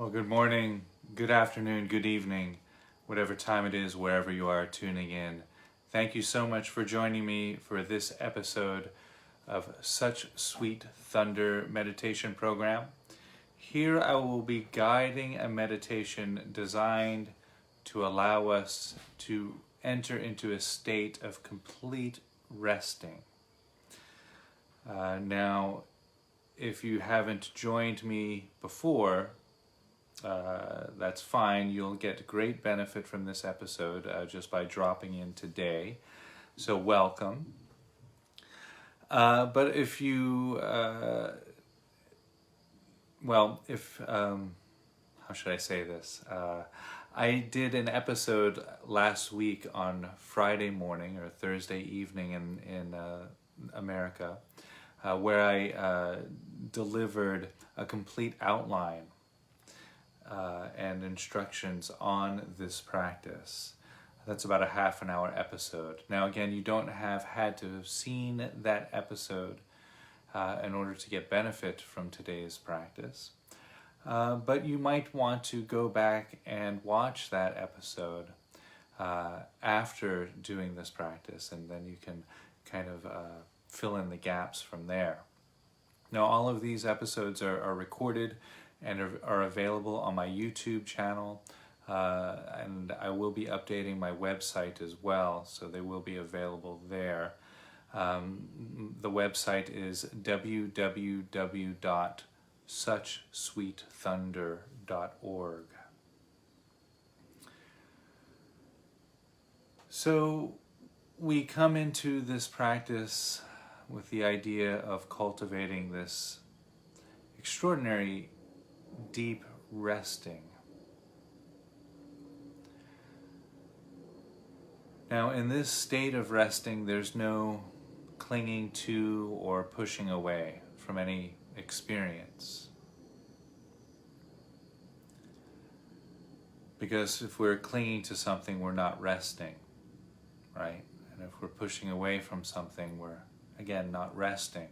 Well, good morning, good afternoon, good evening, whatever time it is, wherever you are tuning in. Thank you so much for joining me for this episode of Such Sweet Thunder meditation program. Here I will be guiding a meditation designed to allow us to enter into a state of complete resting. Now, if you haven't joined me before, that's fine. You'll get great benefit from this episode just by dropping in today. So welcome. But if you, how should I say this? I did an episode last week on Friday morning or Thursday evening in America, where I delivered a complete outline and instructions on this practice. That's about a half an hour episode. Now again, you don't have had to have seen that episode in order to get benefit from today's practice. But you might want to go back and watch that episode after doing this practice, and then you can kind of fill in the gaps from there. Now all of these episodes are recorded and are available on my YouTube channel, and I will be updating my website as well, so they will be available there. The website is www.suchsweetthunder.org. So we come into this practice with the idea of cultivating this extraordinary deep resting. Now, in this state of resting, there's no clinging to or pushing away from any experience. Because if we're clinging to something, we're not resting, right? And if we're pushing away from something, we're, again, not resting.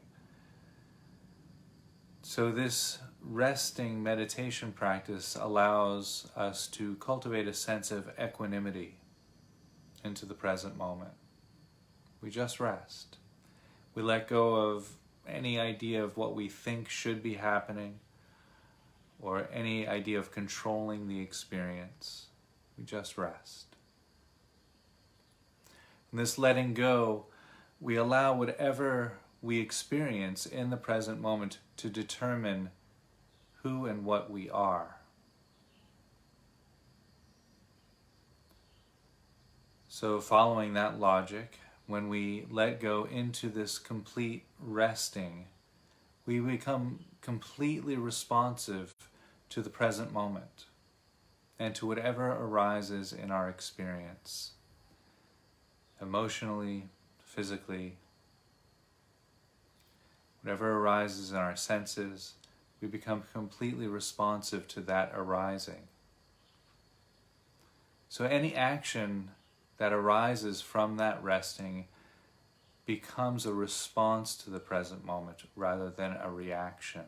So this resting meditation practice allows us to cultivate a sense of equanimity into the present moment. We just rest. We let go of any idea of what we think should be happening or any idea of controlling the experience. We just rest. In this letting go, we allow whatever we experience in the present moment to determine who and what we are. So following that logic, when we let go into this complete resting, we become completely responsive to the present moment and to whatever arises in our experience, emotionally, physically, whatever arises in our senses, we become completely responsive to that arising. So any action that arises from that resting becomes a response to the present moment rather than a reaction.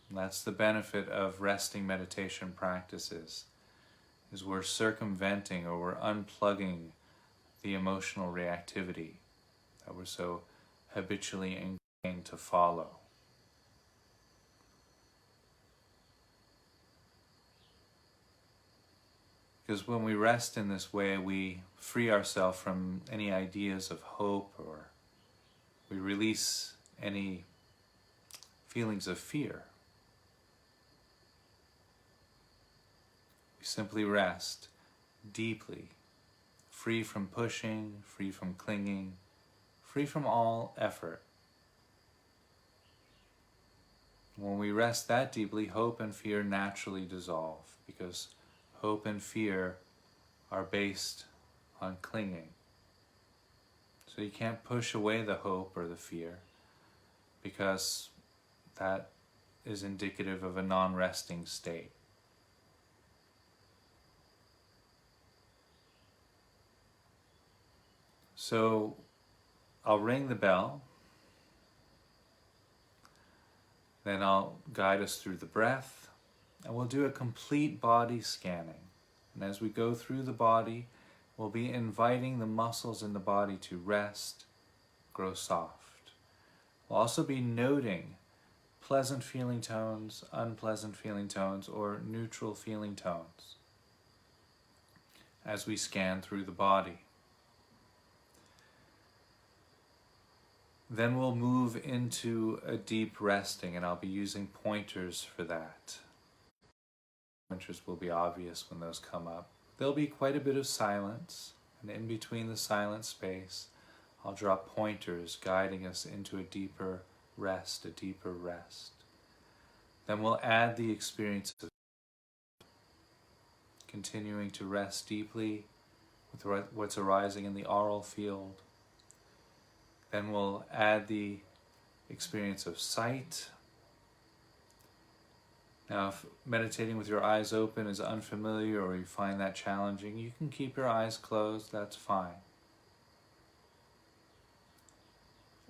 And that's the benefit of resting meditation practices, is we're circumventing or we're unplugging the emotional reactivity that we're so habitually ingrained to follow. Because when we rest in this way, we free ourselves from any ideas of hope, or we release any feelings of fear. We simply rest deeply, free from pushing, free from clinging, free from all effort. When we rest that deeply, hope and fear naturally dissolve, because hope and fear are based on clinging. So you can't push away the hope or the fear, because that is indicative of a non-resting state. So I'll ring the bell, then I'll guide us through the breath, And we'll do a complete body scanning. And as we go through the body, we'll be inviting the muscles in the body to rest, grow soft. We'll also be noting pleasant feeling tones, unpleasant feeling tones, or neutral feeling tones as we scan through the body. Then we'll move into a deep resting, and I'll be using pointers for that. Pointers will be obvious when those come up. There'll be quite a bit of silence, and in between the silent space, I'll drop pointers guiding us into a deeper rest, Then we'll add the experience of continuing to rest deeply with what's arising in the aural field. Then we'll add the experience of sight. Now, if meditating with your eyes open is unfamiliar or you find that challenging, you can keep your eyes closed, that's fine.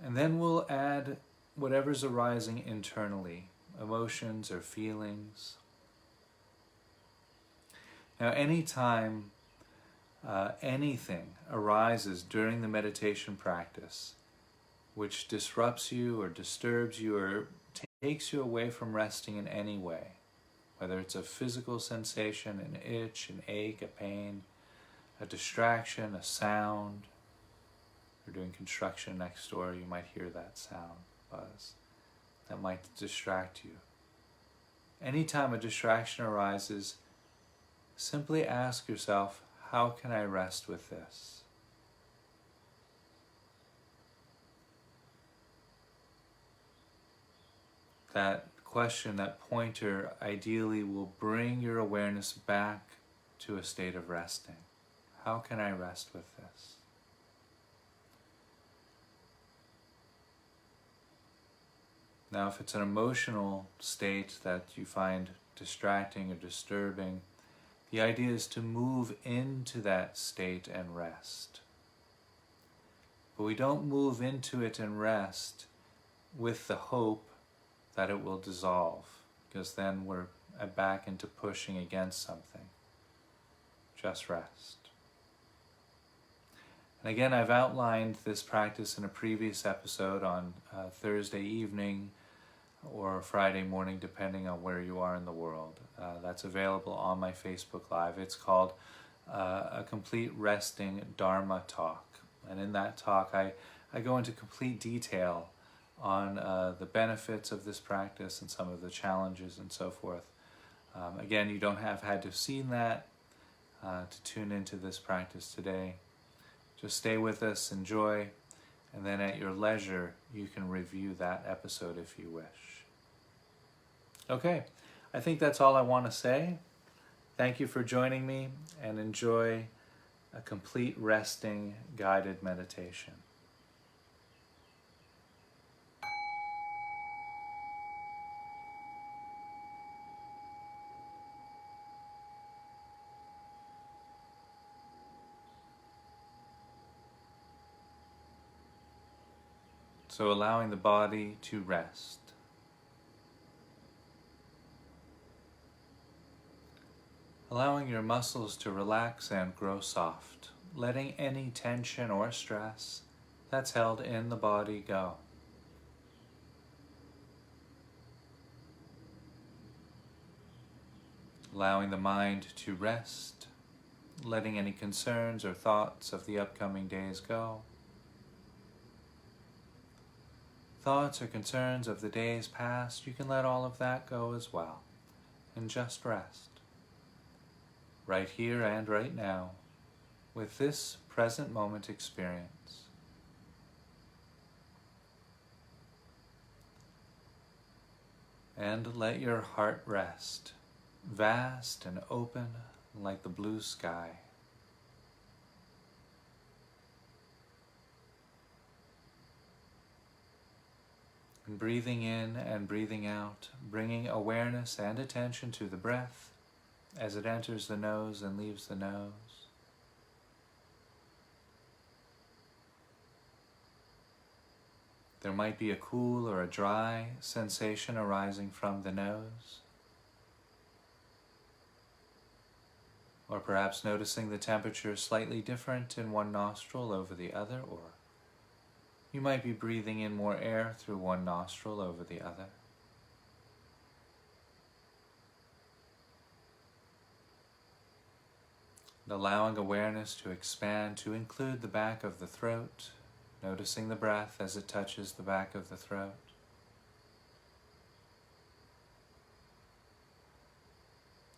And then we'll add whatever's arising internally, emotions or feelings. Now, anytime anything arises during the meditation practice which disrupts you or disturbs you or takes you away from resting in any way, whether it's a physical sensation, an itch, an ache, a pain, a distraction, a sound. If you're doing construction next door, you might hear that sound, buzz. That might distract you. Anytime a distraction arises, simply ask yourself, how can I rest with this? That question, that pointer, ideally will bring your awareness back to a state of resting. How can I rest with this? Now, if it's an emotional state that you find distracting or disturbing, the idea is to move into that state and rest. But we don't move into it and rest with the hope that it will dissolve, because then we're back into pushing against something. Just rest. And again, I've outlined this practice in a previous episode on Thursday evening or Friday morning, depending on where you are in the world. That's available on my Facebook Live. It's called A Complete Resting Dharma Talk. And in that talk, I go into complete detail on the benefits of this practice and some of the challenges and so forth. Again, you don't have had to have seen that to tune into this practice today. Just stay with us, enjoy, and then at your leisure, you can review that episode if you wish. Okay, I think that's all I want to say. Thank you for joining me, and enjoy a complete resting guided meditation. So allowing the body to rest. Allowing your muscles to relax and grow soft, letting any tension or stress that's held in the body go. Allowing the mind to rest, letting any concerns or thoughts of the upcoming days go. Thoughts or concerns of the days past, you can let all of that go as well, and just rest. Right here and right now, with this present moment experience. And let your heart rest, vast and open like the blue sky. And breathing in and breathing out, bringing awareness and attention to the breath as it enters the nose and leaves the nose. There might be a cool or a dry sensation arising from the nose. Or perhaps noticing the temperature slightly different in one nostril over the other, or you might be breathing in more air through one nostril over the other. And allowing awareness to expand to include the back of the throat, noticing the breath as it touches the back of the throat.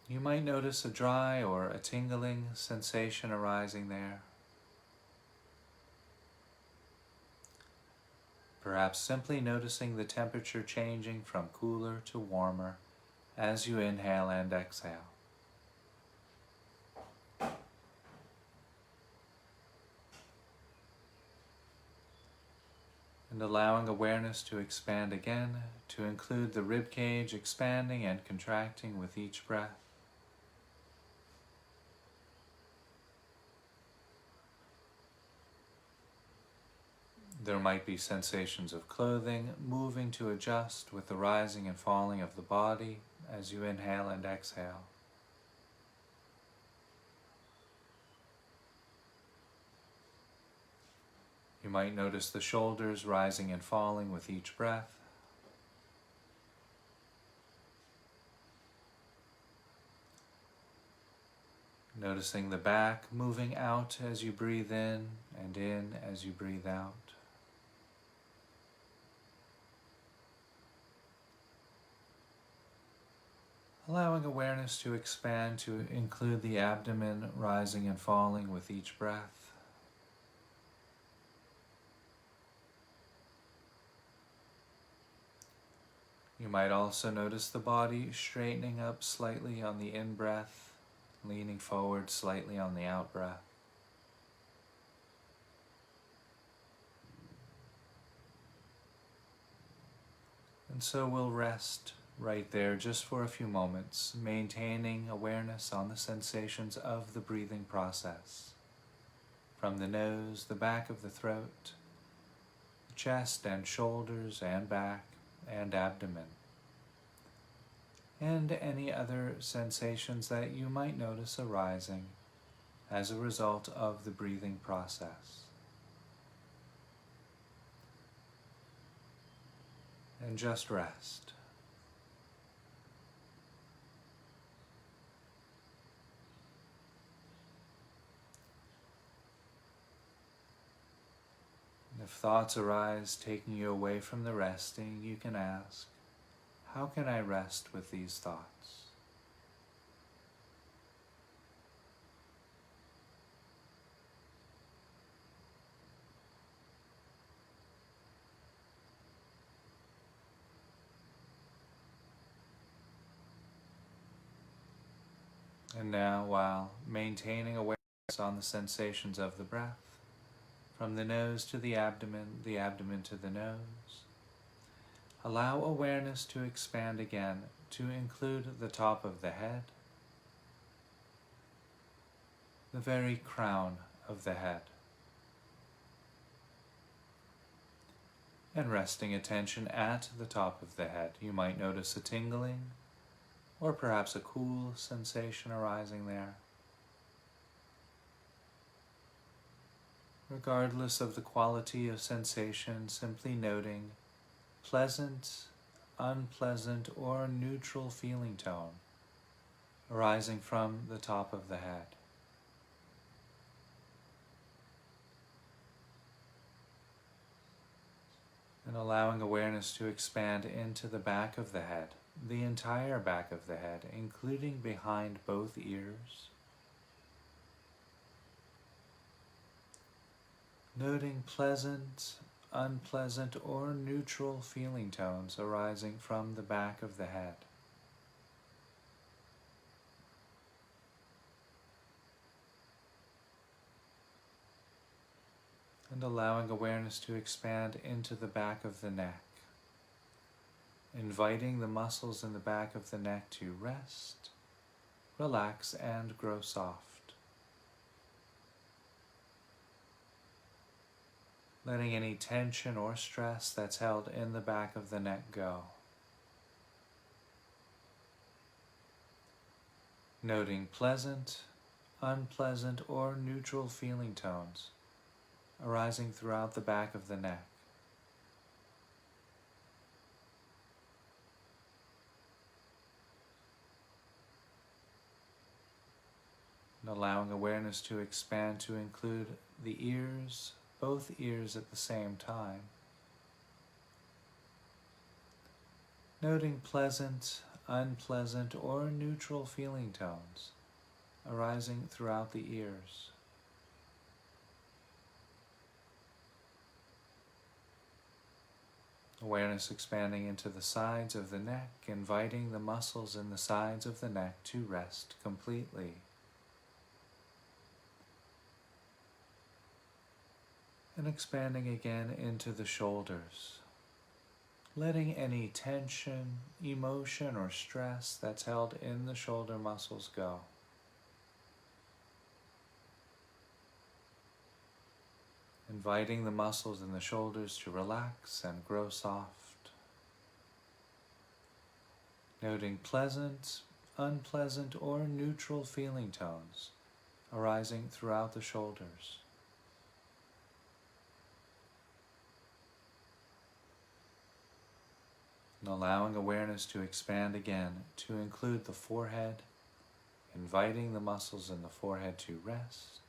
You might notice a dry or a tingling sensation arising there. Perhaps simply noticing the temperature changing from cooler to warmer as you inhale and exhale. And allowing awareness to expand again, to include the rib cage expanding and contracting with each breath. There might be sensations of clothing moving to adjust with the rising and falling of the body as you inhale and exhale. You might notice the shoulders rising and falling with each breath. Noticing the back moving out as you breathe in as you breathe out. Allowing awareness to expand to include the abdomen rising and falling with each breath. You might also notice the body straightening up slightly on the in-breath, leaning forward slightly on the out-breath. And so we'll rest right there just for a few moments, maintaining awareness on the sensations of the breathing process. From the nose, the back of the throat, the chest and shoulders and back and abdomen, and any other sensations that you might notice arising as a result of the breathing process. And just rest. If thoughts arise taking you away from the resting, you can ask, how can I rest with these thoughts? And now, while maintaining awareness on the sensations of the breath, from the nose to the abdomen to the nose, allow awareness to expand again to include the top of the head, the very crown of the head, and resting attention at the top of the head. You might notice a tingling or perhaps a cool sensation arising there. Regardless of the quality of sensation, simply noting pleasant, unpleasant, or neutral feeling tone arising from the top of the head. And allowing awareness to expand into the back of the head, the entire back of the head, including behind both ears. Noting pleasant, unpleasant, or neutral feeling tones arising from the back of the head. And allowing awareness to expand into the back of the neck, inviting the muscles in the back of the neck to rest, relax, and grow soft. Letting any tension or stress that's held in the back of the neck go. Noting pleasant, unpleasant, or neutral feeling tones arising throughout the back of the neck. And allowing awareness to expand to include the ears, both ears at the same time. Noting pleasant, unpleasant, or neutral feeling tones arising throughout the ears. Awareness expanding into the sides of the neck, inviting the muscles in the sides of the neck to rest completely. And expanding again into the shoulders, letting any tension, emotion, or stress that's held in the shoulder muscles go. Inviting the muscles in the shoulders to relax and grow soft. Noting pleasant, unpleasant, or neutral feeling tones arising throughout the shoulders. And allowing awareness to expand again to include the forehead, inviting the muscles in the forehead to rest.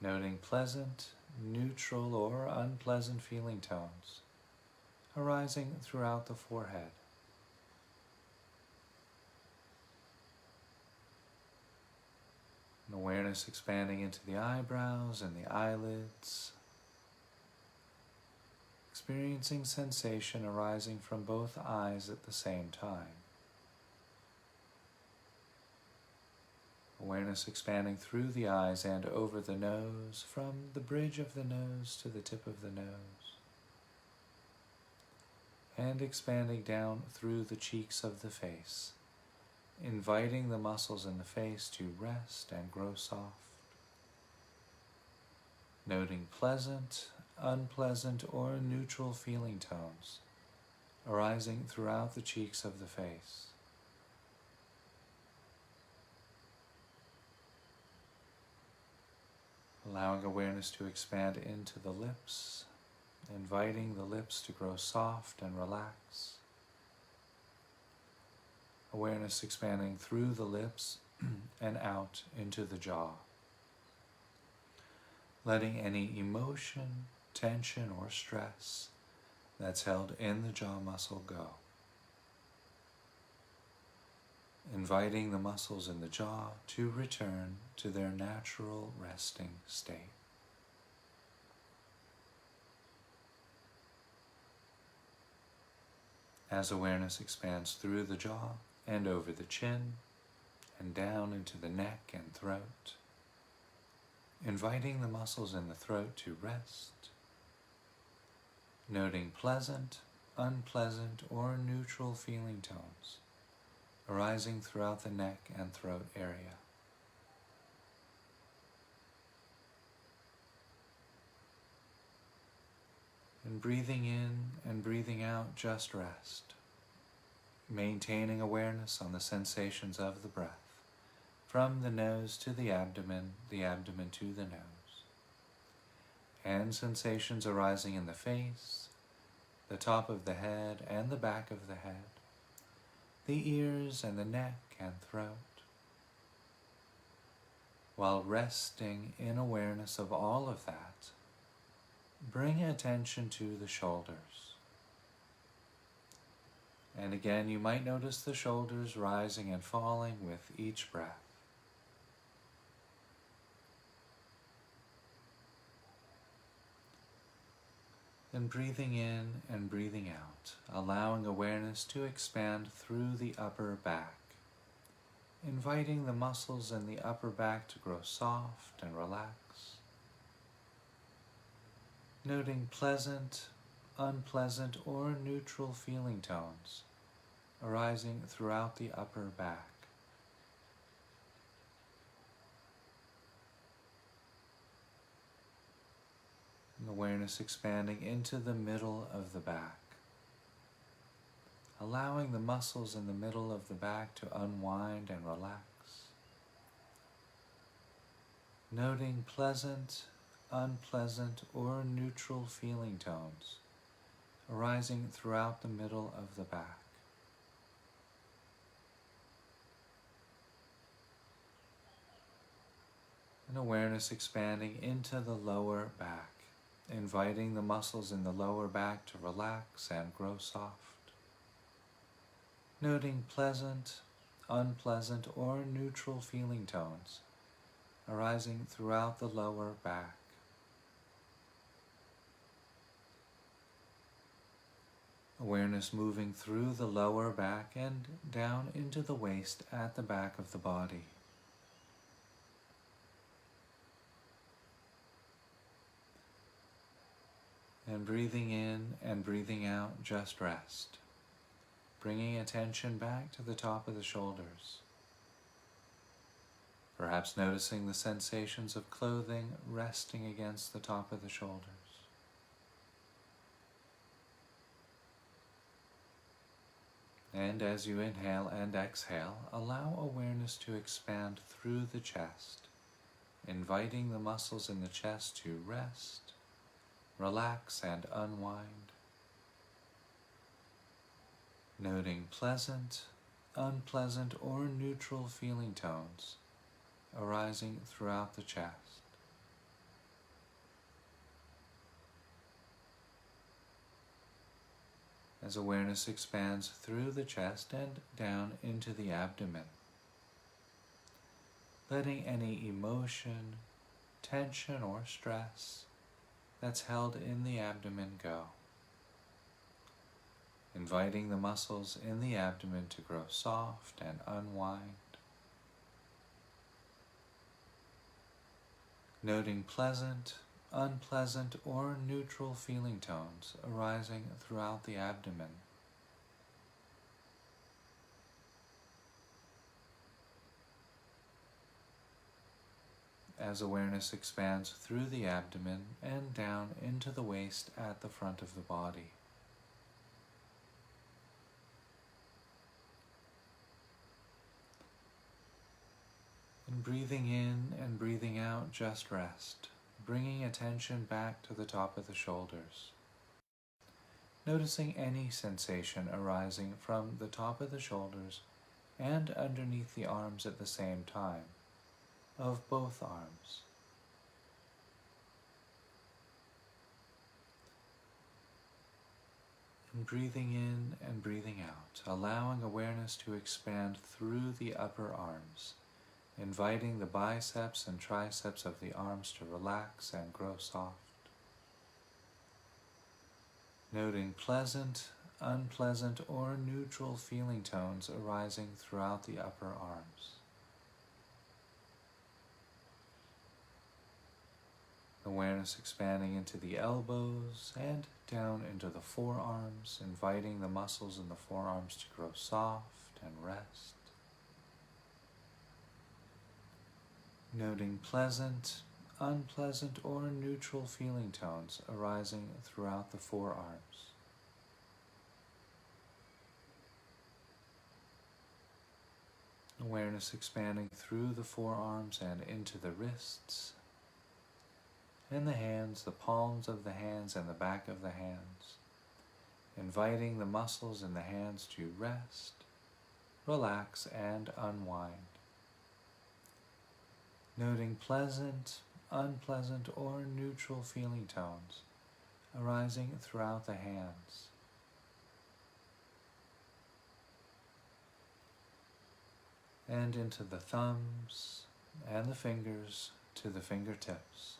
Noting pleasant, neutral, or unpleasant feeling tones arising throughout the forehead. And awareness expanding into the eyebrows and the eyelids, experiencing sensation arising from both eyes at the same time. Awareness expanding through the eyes and over the nose, from the bridge of the nose to the tip of the nose. And expanding down through the cheeks of the face, inviting the muscles in the face to rest and grow soft. Noting pleasant, unpleasant, or neutral feeling tones arising throughout the cheeks of the face. Allowing awareness to expand into the lips, inviting the lips to grow soft and relax. Awareness expanding through the lips and out into the jaw. Letting any emotion, tension, or stress that's held in the jaw muscle go. Inviting the muscles in the jaw to return to their natural resting state. As awareness expands through the jaw and over the chin and down into the neck and throat, inviting the muscles in the throat to rest, noting pleasant, unpleasant, or neutral feeling tones arising throughout the neck and throat area. And breathing in and breathing out, just rest, maintaining awareness on the sensations of the breath, from the nose to the abdomen to the nose, and sensations arising in the face, the top of the head and the back of the head, the ears and the neck and throat, while resting in awareness of all of that. Bring attention to the shoulders. And again, you might notice the shoulders rising and falling with each breath. Then breathing in and breathing out, allowing awareness to expand through the upper back, inviting the muscles in the upper back to grow soft and relax. Noting pleasant, unpleasant, or neutral feeling tones arising throughout the upper back. And awareness expanding into the middle of the back, allowing the muscles in the middle of the back to unwind and relax. noting pleasant, unpleasant, or neutral feeling tones arising throughout the middle of the back. And awareness expanding into the lower back, inviting the muscles in the lower back to relax and grow soft. Noting pleasant, unpleasant, or neutral feeling tones arising throughout the lower back. Awareness moving through the lower back and down into the waist at the back of the body. And breathing in and breathing out, just rest. Bringing attention back to the top of the shoulders. Perhaps noticing the sensations of clothing resting against the top of the shoulders. And as you inhale and exhale, allow awareness to expand through the chest, inviting the muscles in the chest to rest, relax, and unwind. Noting pleasant, unpleasant, or neutral feeling tones arising throughout the chest. As awareness expands through the chest and down into the abdomen, letting any emotion, tension, or stress that's held in the abdomen go. Inviting the muscles in the abdomen to grow soft and unwind. Noting pleasant, unpleasant, or neutral feeling tones arising throughout the abdomen. As awareness expands through the abdomen and down into the waist at the front of the body. And breathing in and breathing out, just rest, bringing attention back to the top of the shoulders. Noticing any sensation arising from the top of the shoulders and underneath the arms at the same time, of both arms. And breathing in and breathing out, allowing awareness to expand through the upper arms, inviting the biceps and triceps of the arms to relax and grow soft. Noting pleasant, unpleasant, or neutral feeling tones arising throughout the upper arms. Awareness expanding into the elbows and down into the forearms, inviting the muscles in the forearms to grow soft and rest. Noting pleasant, unpleasant, or neutral feeling tones arising throughout the forearms. Awareness expanding through the forearms and into the wrists, and the hands, the palms of the hands and the back of the hands, inviting the muscles in the hands to rest, relax, and unwind. Noting pleasant, unpleasant, or neutral feeling tones arising throughout the hands. And into the thumbs and the fingers to the fingertips.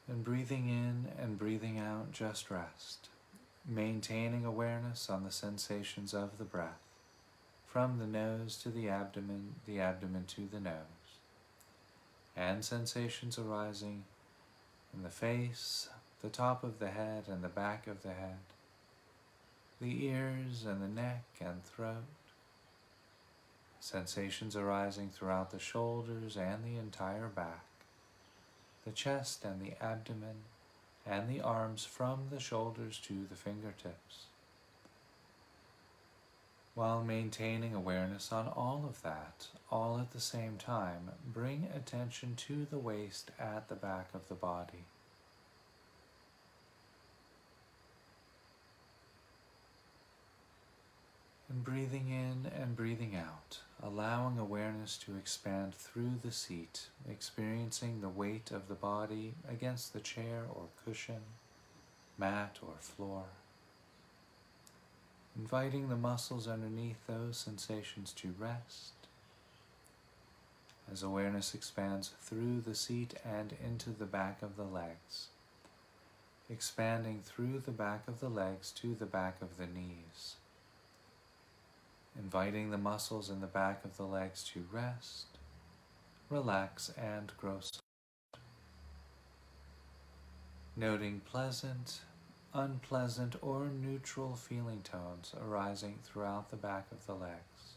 And breathing in and breathing out, just rest. Maintaining awareness on the sensations of the breath, from the nose to the abdomen to the nose, and sensations arising in the face, the top of the head and the back of the head, the ears and the neck and throat, sensations arising throughout the shoulders and the entire back, the chest and the abdomen, and the arms from the shoulders to the fingertips. While maintaining awareness on all of that, all at the same time, bring attention to the waist at the back of the body. And breathing in and breathing out, allowing awareness to expand through the seat, experiencing the weight of the body against the chair or cushion, mat or floor. Inviting the muscles underneath those sensations to rest as awareness expands through the seat and into the back of the legs, expanding through the back of the legs to the back of the knees, inviting the muscles in the back of the legs to rest, relax, and grow soft. Noting pleasant, unpleasant, or neutral feeling tones arising throughout the back of the legs.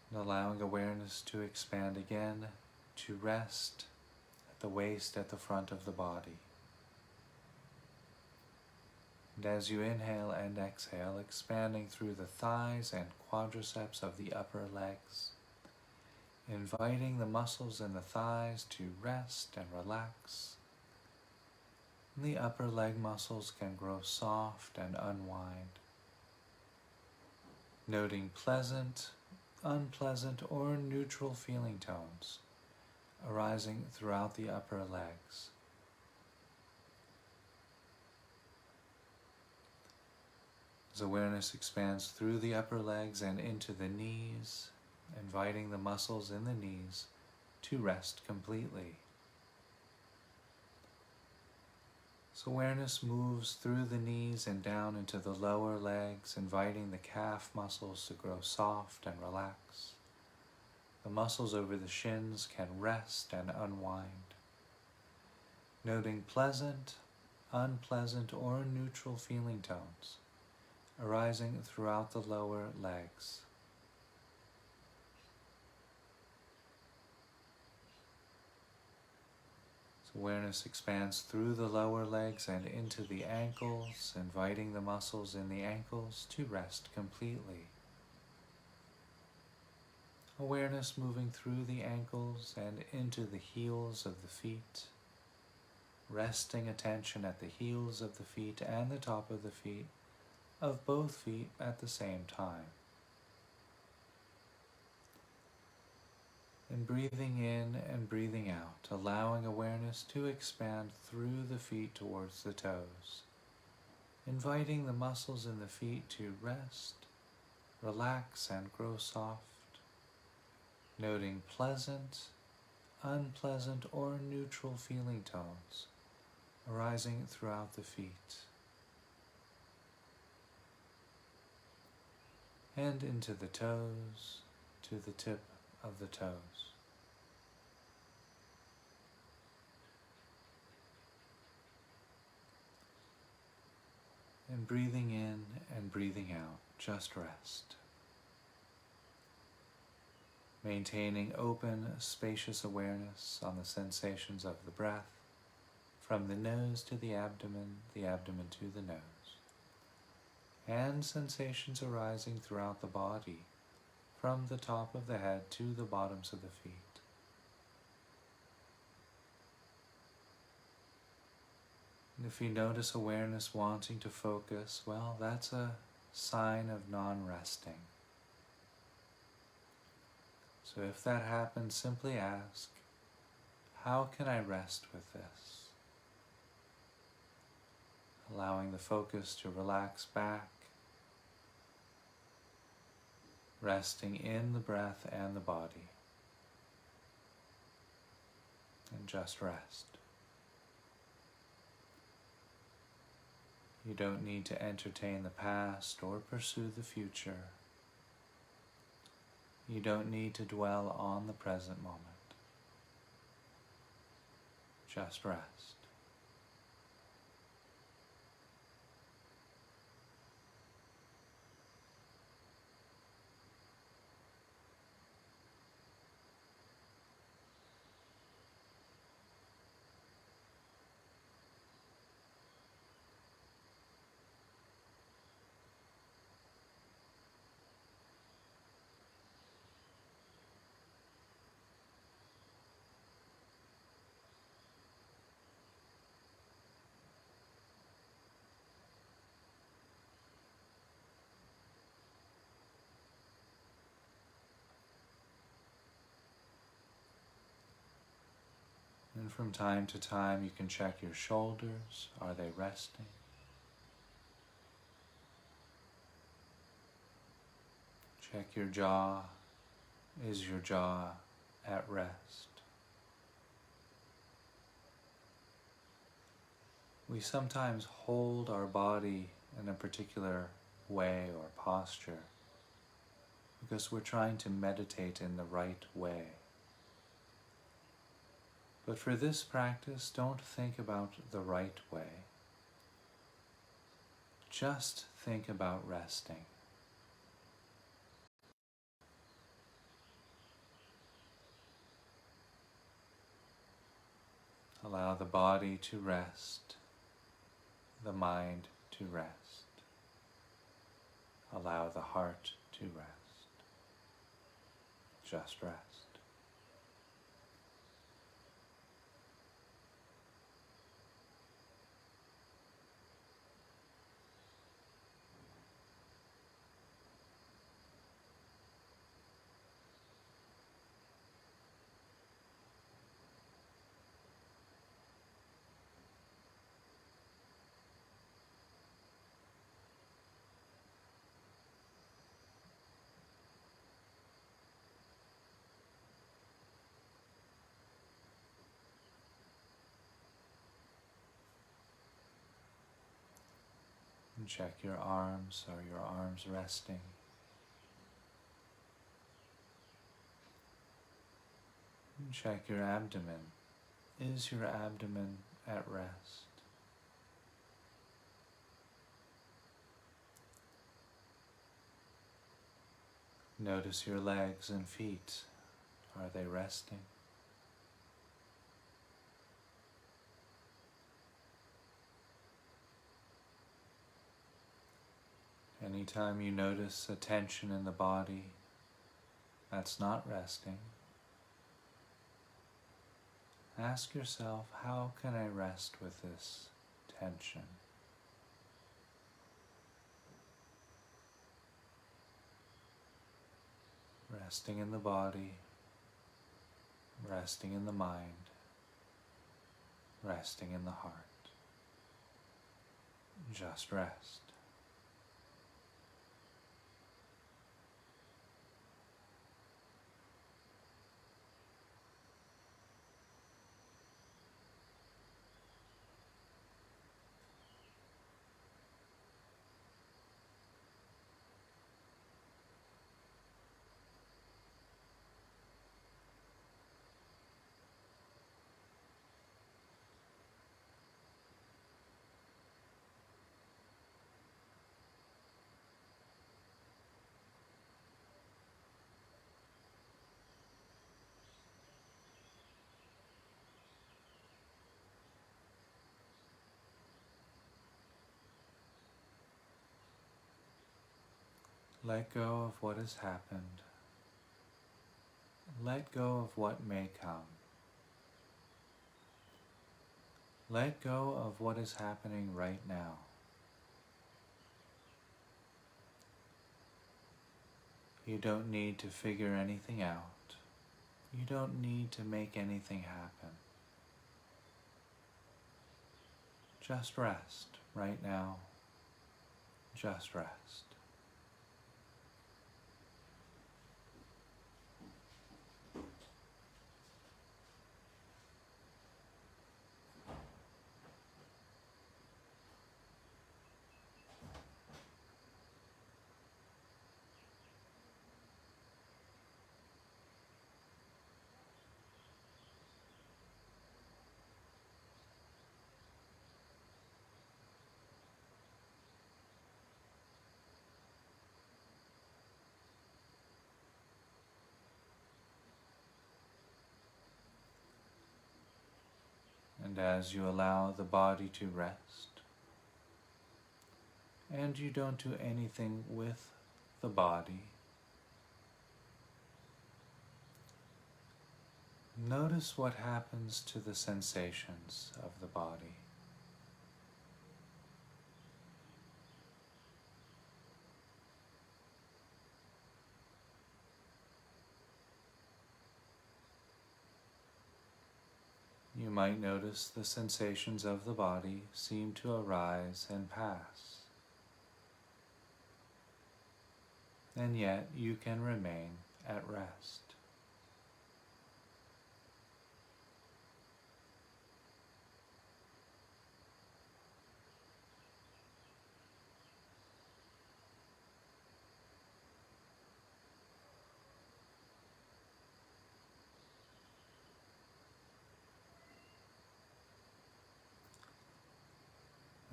And allowing awareness to expand again, to rest at the waist at the front of the body. And as you inhale and exhale, expanding through the thighs and quadriceps of the upper legs, inviting the muscles in the thighs to rest and relax. And the upper leg muscles can grow soft and unwind. Noting pleasant, unpleasant, or neutral feeling tones arising throughout the upper legs. As awareness expands through the upper legs and into the knees, inviting the muscles in the knees to rest completely. So awareness moves through the knees and down into the lower legs, inviting the calf muscles to grow soft and relax. The muscles over the shins can rest and unwind. Noting pleasant, unpleasant, or neutral feeling tones arising throughout the lower legs. Awareness expands through the lower legs and into the ankles, inviting the muscles in the ankles to rest completely. Awareness moving through the ankles and into the heels of the feet, resting attention at the heels of the feet and the top of the feet, of both feet at the same time. And breathing in and breathing out, allowing awareness to expand through the feet towards the toes, inviting the muscles in the feet to rest, relax, and grow soft, noting pleasant, unpleasant, or neutral feeling tones arising throughout the feet, and into the toes, to the tip of the toes. And breathing in and breathing out, just rest. Maintaining open, spacious awareness on the sensations of the breath, from the nose to the abdomen to the nose, and sensations arising throughout the body, from the top of the head to the bottoms of the feet. And if you notice awareness wanting to focus, well, that's a sign of non-resting. So if that happens, simply ask, how can I rest with this? Allowing the focus to relax back, resting in the breath and the body, and just rest. You don't need to entertain the past or pursue the future. You don't need to dwell on the present moment. Just rest. from time to time, you can check your shoulders. Are they resting? Check your jaw. Is your jaw at rest? We sometimes hold our body in a particular way or posture because we're trying to meditate in the right way. But for this practice, don't think about the right way. Just think about resting. Allow the body to rest, the mind to rest. Allow the heart to rest. Just rest. And check your arms. Are your arms resting? And check your abdomen. Is your abdomen at rest? Notice your legs and feet. Are they resting? Anytime you notice a tension in the body that's not resting, ask yourself, how can I rest with this tension? Resting in the body, resting in the mind, resting in the heart. Just rest. Let go of what has happened. Let go of what may come. Let go of what is happening right now. You don't need to figure anything out. You don't need to make anything happen. Just rest right now. Just rest. And as you allow the body to rest, and you don't do anything with the body, notice what happens to the sensations of the body. You might notice the sensations of the body seem to arise and pass, and yet you can remain at rest.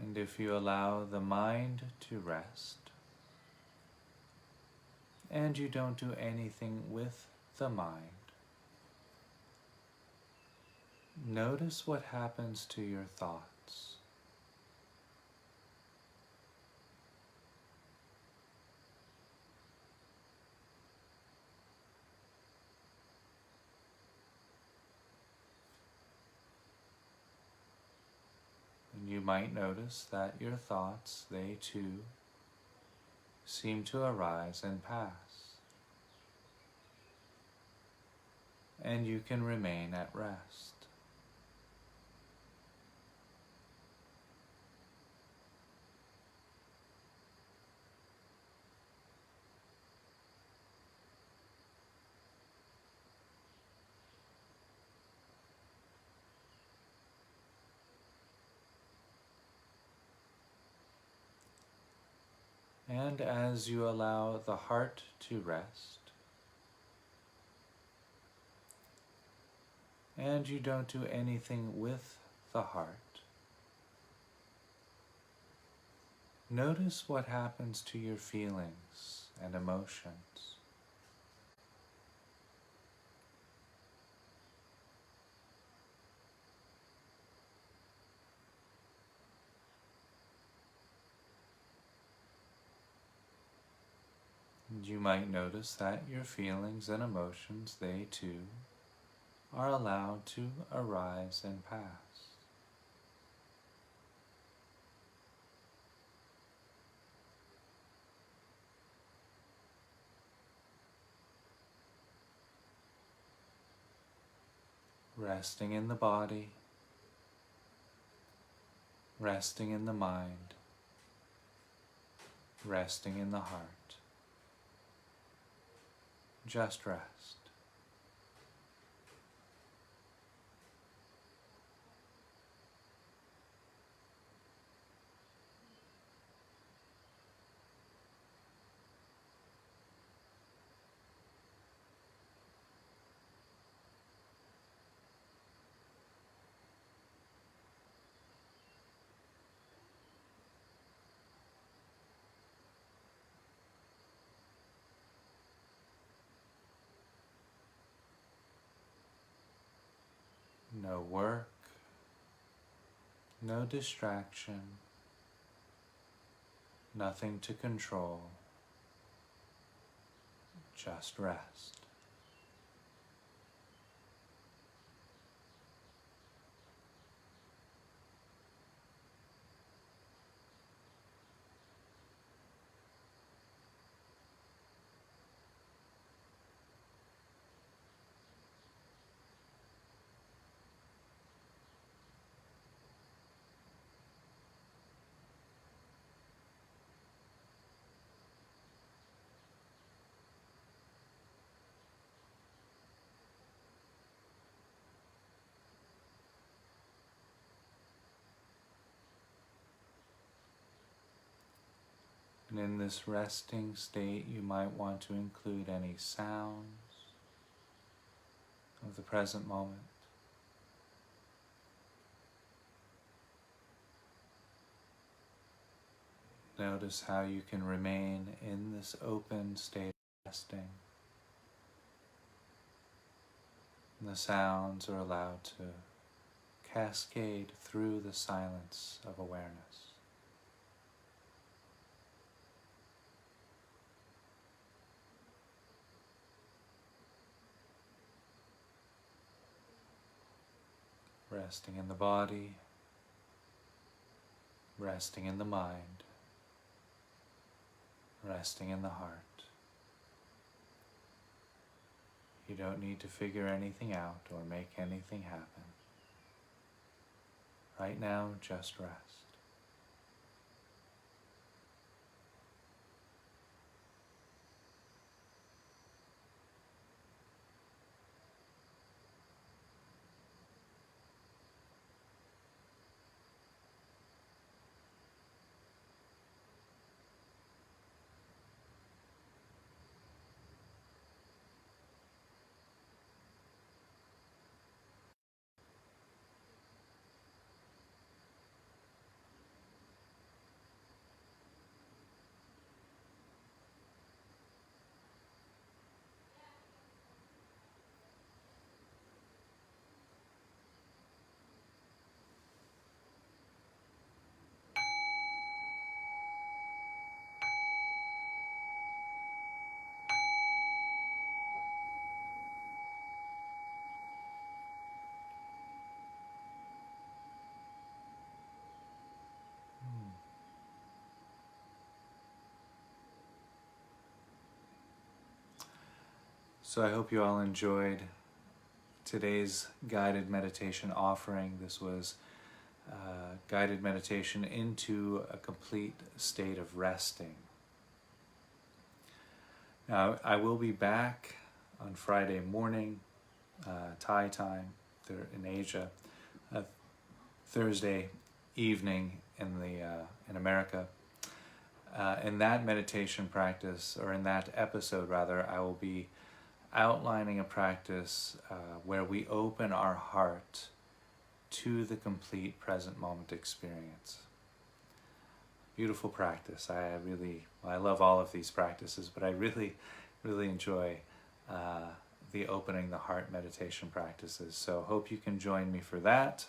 And if you allow the mind to rest, and you don't do anything with the mind, notice what happens to your thoughts. And you might notice that your thoughts, they too, seem to arise and pass. And you can remain at rest. And as you allow the heart to rest, and you don't do anything with the heart, notice what happens to your feelings and emotions. And you might notice that your feelings and emotions, they too, are allowed to arise and pass. Resting in the body, resting in the mind, resting in the heart. Just rest. No work, no distraction, nothing to control, just rest. And in this resting state, you might want to include any sounds of the present moment. Notice how you can remain in this open state of resting. And the sounds are allowed to cascade through the silence of awareness. Resting in the body, resting in the mind, resting in the heart. You don't need to figure anything out or make anything happen. Right now, just rest. So I hope you all enjoyed today's guided meditation offering. This was guided meditation into a complete state of resting. Now, I will be back on Friday morning, Thai time in Asia, Thursday evening in America. In that meditation practice, or in that episode rather, I will be outlining a practice where we open our heart to the complete present moment experience. Beautiful practice. I love all of these practices, but I really enjoy the opening the heart meditation practices. So hope you can join me for that.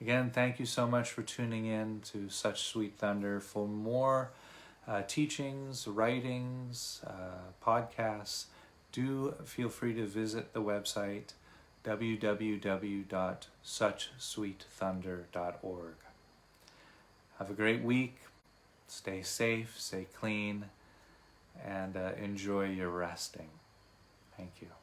Again, thank you so much for tuning in to Such Sweet Thunder. For more teachings, writings, podcasts, do feel free to visit the website www.suchsweetthunder.org. Have a great week. Stay safe, stay clean, and enjoy your resting. Thank you.